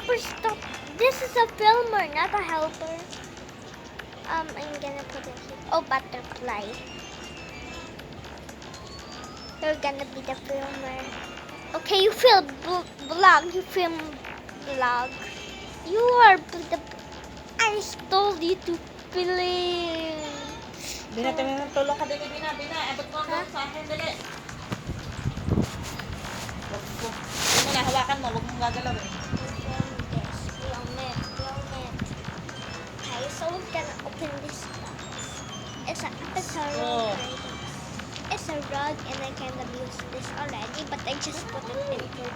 helper, stop. This is a filmer, not a helper. I'm gonna put it here. Oh, butterfly. You're gonna be the filmer. Okay, you film vlog. You film vlog. You are the. I told you to film. Bina, tulong ka dali, Bina. Abot mo ang sa akin, dali. Bina, hawakan mo. Huwag mong gagalaw eh. Film it. Okay, so we're gonna open this box. It's a rug. It's a rug, and I kind of used this already, but I just put it into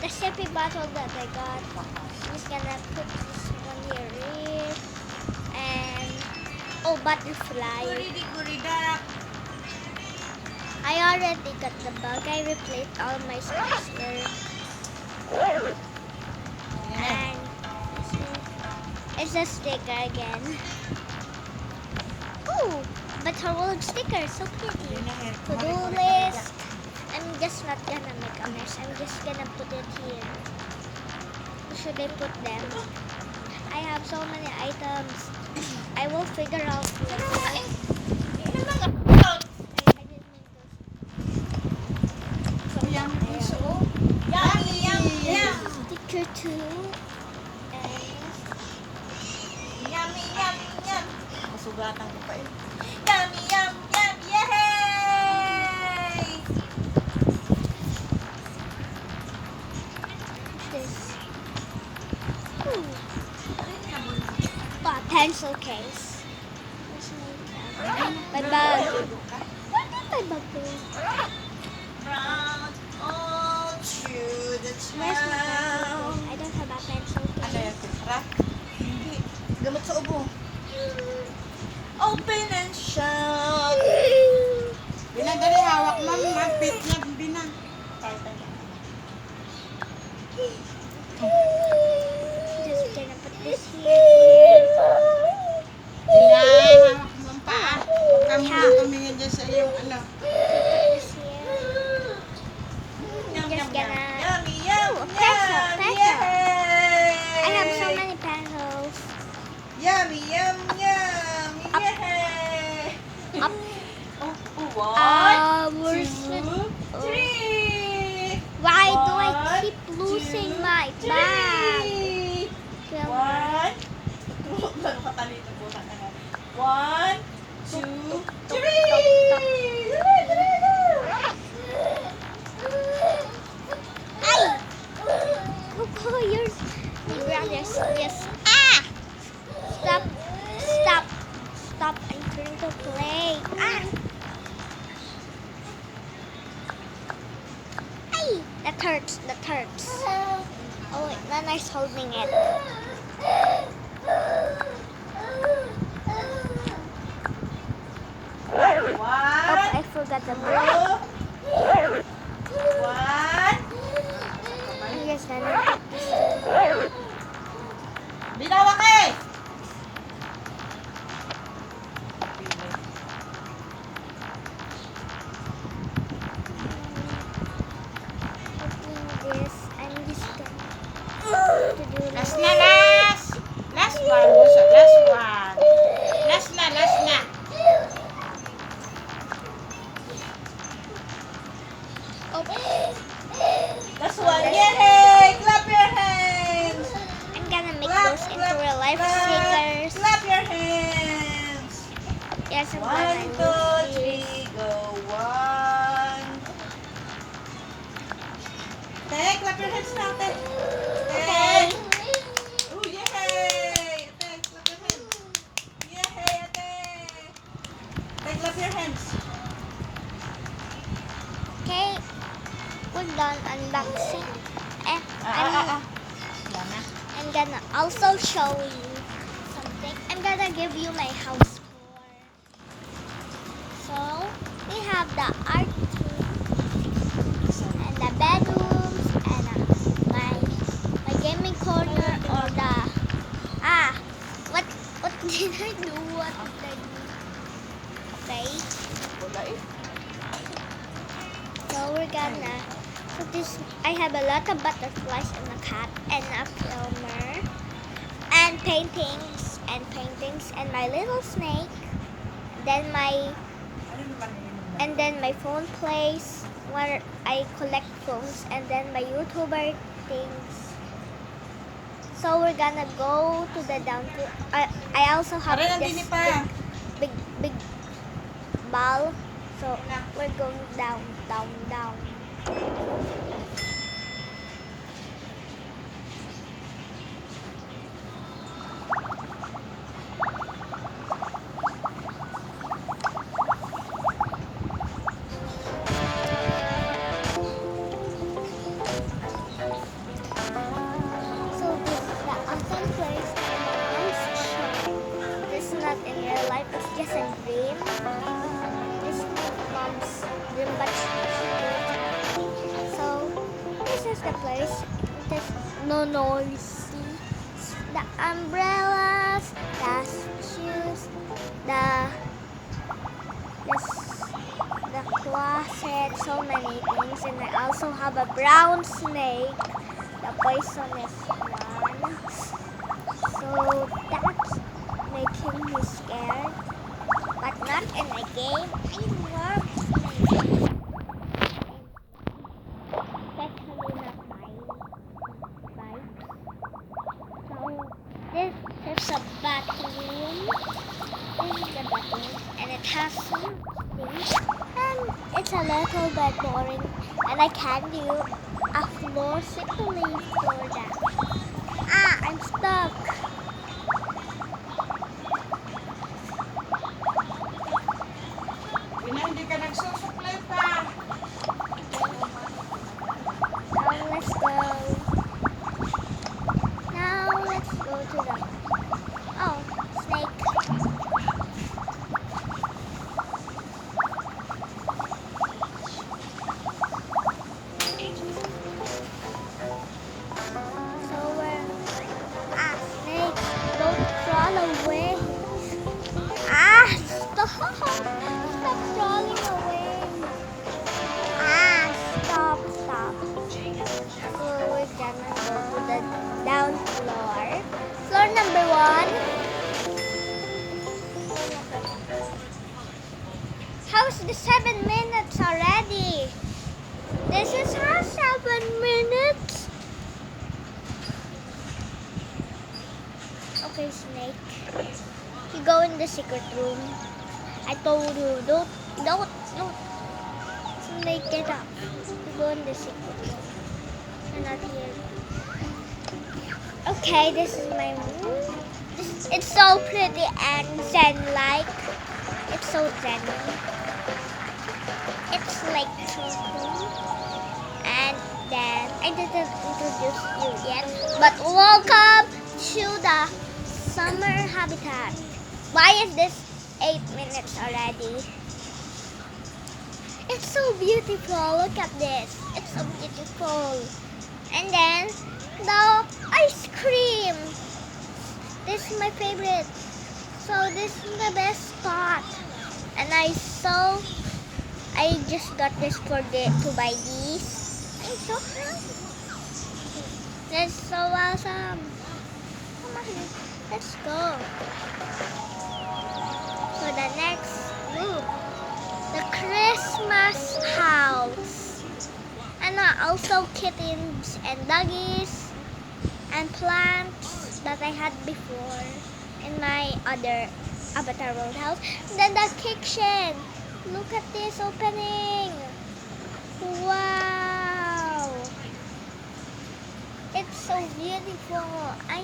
the sippy bottle that I got. I'm just gonna put this one here, and oh, butterfly. I already got the bug. I replaced all my stickers. And it's a sticker again. Ooh, but her old sticker is so pretty. To-do list. I'm just not gonna make a mess. I'm just gonna put it here. Where should I put them? I have so many items. I will figure out later. Sticker 2. Yummy, masugatan ko pa eh. Yummy, yay! This. Ooh. Oh, pencil case. My bag. Where did my bag go? Round all through the Where's my pencil town. case? I don't have a pencil Ano yan, case. Petra? Hindi. Gamot sa ubo. Open and shut. Binadali hawak mo, magpit niya, Bina. Just gonna put this here. Bina, hawak mo ang paa. Huwag ka muna tumingin dyan sa iyong ano. Put this here. Yum, Just gonna- Yummy, Ooh, a pencil, pencil. yay! I have so many pencils. Yummy, yay! Up. One, Where's two, it? three. Why do I One, keep losing two, my bag? three. Film. One. Lalo ka talito po na ano. One, two, three. Ay! Oh, yours. You brothers. Yes. Ah! Stop. Stop. Stop. I'm trying to play. Ah! Ay! That hurts. That hurts. Oh, wait. Nana's holding it. Oh, One, I forgot the book. two, one. Yes, Nana. Put this. Binawa ka eh! Putting this. I'm just gonna to do Last this. na, last! Last one, Buso, last one. Last na. Oh, Last one. Yay! Clap your hands! I'm gonna make Clap, those into clap, real life clap. stickers. Clap your hands! Yes, I'm One, gonna two, use three, this. go. One. Ate, clap your hands na, ate. Okay. Oh, yay! Ate, clap your hands. Yay, ate. Ate, clap your hands. Okay. We're done unboxing. And I'm gonna also show you something. I'm gonna give you my house tour. So we have the art and the bedrooms and my gaming corner or the what did I do? What did I do? Okay. Wala eh. So we're gonna So this, I have a lot of butterflies and a cat and a plumber and paintings and my little snake. Then my Ano naman yun? and then my phone plays where I collect phones and then my YouTuber things. So we're gonna go to the down. I also have Aray, this nandini pa. big ball. So we're going down. So this is the awesome place my mom's showing. This is not in real life, it's just a dream. This is my mom's dream, but so this is the place. There's no noise. The umbrellas, the shoes, the closet, so many things, and I also have a brown snake, the poisonous one. So that's making me scared, but not in the game. I love snakes. Especially not bite. So there's a bathroom. This is the bathroom, and it has some things. And it's a little bit boring, and I can't do a floor simply for that. I'm stuck. Ina, hindi ka nagsusupply pa. Now let's go. Now let's go to the snake. So we're snake, don't crawl away. Stop! Stop crawling away. Stop. So we're gonna go to the down floor. Floor number 1. How's the 7 minutes already? This is our 7 minutes. Okay, snake. You go in the secret room. I told you, don't. Snake, get up. You go in the secret room. You're not here. Okay, this is my room. It's so pretty and zen-like. It's so zen. It's like cool. And then I didn't introduce you yet, but welcome to the summer habitat. Why is this 8 minutes already? It's so beautiful. Look at this. It's so beautiful. And then the ice cream. This is my favorite. So this is the best spot. And I just got this to buy these. I'm so happy. That's so awesome. Come on, let's go. So the next room, the Christmas house. And also kittens and doggies and plants that I had before in my other Avatar World house. Then the kitchen. Look at this opening. Wow. It's so beautiful. I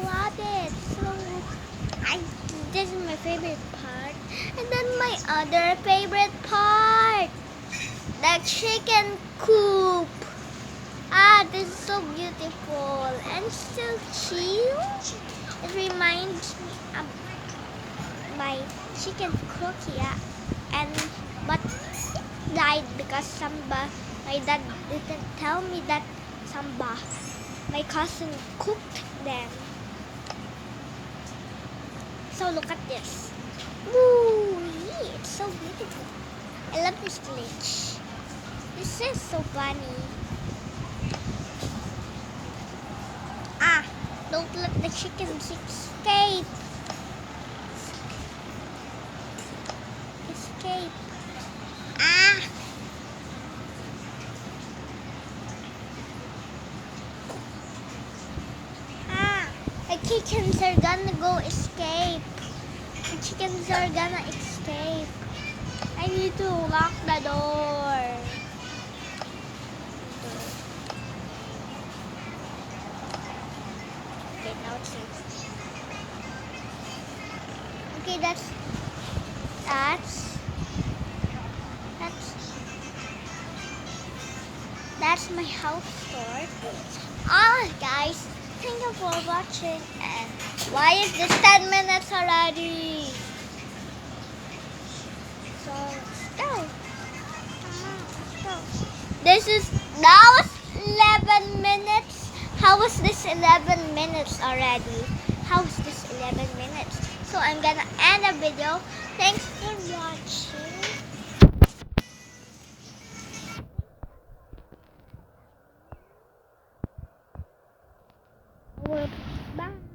love it. This is my favorite part. And then my other favorite part, the chicken coop. This is so beautiful and so chill. It reminds me of my chicken cook, but died because my dad didn't tell me that my cousin cooked them. So look at this. Woo! It's so beautiful. I love this glitch. This is so funny. Ah, don't let the chickens escape. Escape. Ah. Ah, the chickens are gonna go escape. The chickens are gonna escape. I need to lock the door. Okay, now it's safe. Okay, that's my house tour. Guys, thank you for watching. And why is this 10 minutes already? So let's go. Come on, let's go. That was 11 minutes. How was this 11 minutes already? How is this 11 minutes? So I'm gonna end the video. Thanks for watching. Bye.